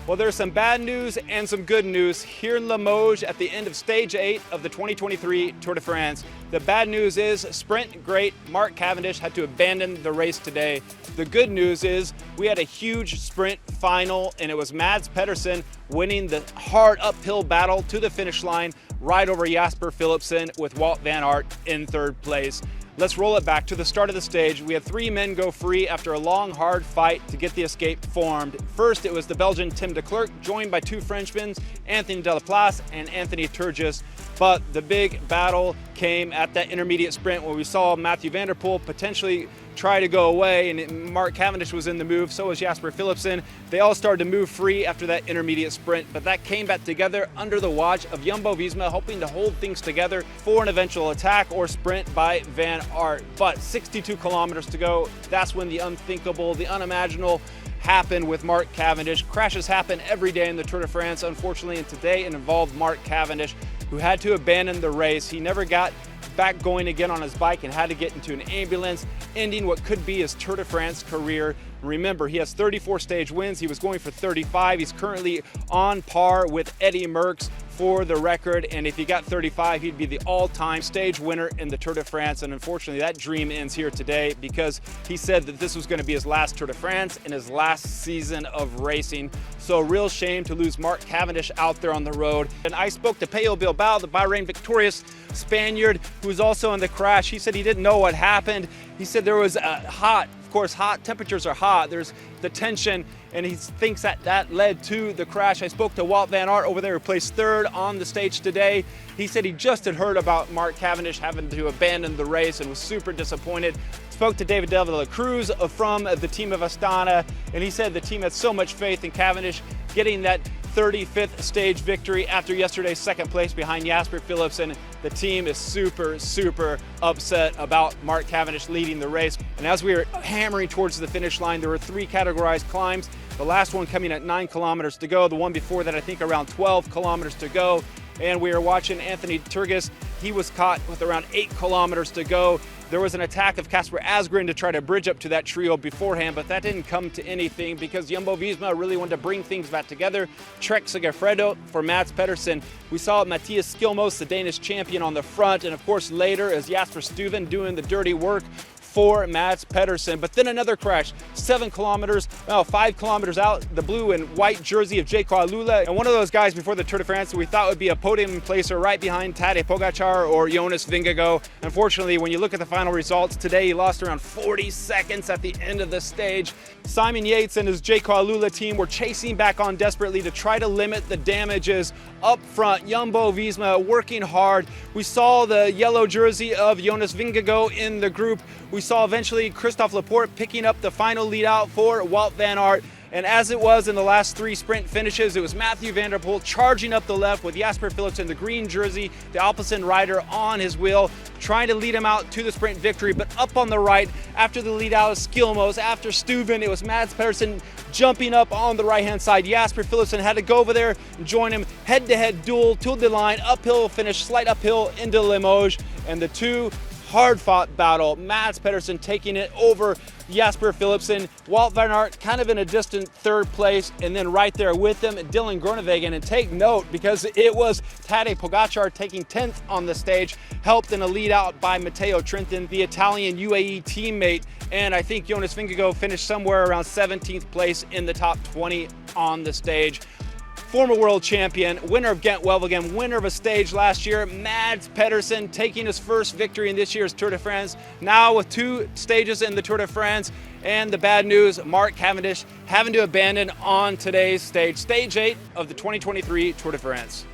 Well, there's some bad news and some good news here in Limoges at the end of Stage 8 of the 2023 Tour de France. The bad news is sprint great Mark Cavendish had to abandon the race today. The good news is we had a huge sprint final, and it was Mads Pedersen winning the hard uphill battle to the finish line right over Jasper Philipsen with Wout van Aert in third place. Let's roll it back to the start of the stage. We had three men go free after a long, hard fight to get the escape formed. First, it was the Belgian Tim de Klerk, joined by two Frenchmen, Anthony Delaplace and Anthony Turgis. But the big battle came at that intermediate sprint where we saw Mathieu van der Poel potentially try to go away, and Mark Cavendish was in the move, so was Jasper Philipsen. They all started to move free after that intermediate sprint, but that came back together under the watch of Jumbo-Visma, hoping to hold things together for an eventual attack or sprint by Van Aert. But 62 kilometers to go, that's when the unthinkable, the unimaginable happened with Mark Cavendish. Crashes happen every day in the Tour de France, unfortunately, and today it involved Mark Cavendish, who had to abandon the race. He never got back going again on his bike and had to get into an ambulance, ending what could be his Tour de France career. Remember, he has 34 stage wins. He was going for 35. He's currently on par with Eddie Merckx for the record, and if he got 35, he'd be the all-time stage winner in the Tour de France. And unfortunately, that dream ends here today because he said that this was going to be his last Tour de France and his last season of racing. So a real shame to lose Mark Cavendish out there on the road. And I spoke to Pello Bilbao, the Bahrain victorious Spaniard, who was also in the crash. He said he didn't know what happened. He said there was hot temperatures are hot. There's the tension, and he thinks that led to the crash. I spoke to Wout van Aert over there, who placed third on the stage today. He said he just had heard about Mark Cavendish having to abandon the race and was super disappointed. Spoke to David de la Cruz from the team of Astana, and he said the team had so much faith in Cavendish getting that 35th stage victory after yesterday's second place behind Jasper Philipsen. The team is super upset about Mark Cavendish leading the race. And as we were hammering towards the finish line, there were three categorized climbs. The last one coming at 9 kilometers to go. The one before that, I think, around 12 kilometers to go. And we were watching Anthony Turgis. He was caught with around 8 kilometers to go. There was an attack of Casper Asgreen to try to bridge up to that trio beforehand, but that didn't come to anything because Jumbo-Visma really wanted to bring things back together. Trek Segafredo for Mads Pedersen. We saw Mathias Skilmos, the Danish champion, on the front, and of course later is Jasper Stuyven doing the dirty work for Mads Pedersen. But then another crash, 5 kilometers out, the blue and white jersey of Gregor Brown, and one of those guys before the Tour de France we thought would be a podium placer right behind Tadej Pogačar or Jonas Vingegaard. Unfortunately, when you look at the final results today, he lost around 40 seconds at the end of the stage. Simon Yates and his Gregor Brown team were chasing back on desperately to try to limit the damages up front. Jumbo-Visma working hard. We saw the yellow jersey of Jonas Vingegaard in the group. We saw eventually Christophe Laporte picking up the final lead out for Wout van Aert. And as it was in the last three sprint finishes, it was Mathieu van der Poel charging up the left with Jasper Philipsen, the green jersey, the Alpecin rider, on his wheel, trying to lead him out to the sprint victory. But up on the right, after the lead out of Skilmos, after Stuyven, it was Mads Pedersen jumping up on the right-hand side. Jasper Philipsen had to go over there and join him. Head-to-head duel to the line, uphill finish, slight uphill into Limoges, and the two hard-fought battle. Mads Pedersen taking it over Jasper Philipsen. Wout van Aert kind of in a distant third place, and then right there with him, Dylan Groenewegen. And take note, because it was Tadej Pogačar taking 10th on the stage, helped in a lead out by Matteo Trentin, the Italian UAE teammate. And I think Jonas Vingegaard finished somewhere around 17th place in the top 20 on the stage. Former world champion, winner of Ghent-Wevelgem, winner of a stage last year, Mads Pedersen taking his first victory in this year's Tour de France, now with 2 stages in the Tour de France. And the bad news, Mark Cavendish having to abandon on today's stage, Stage 8 of the 2023 Tour de France.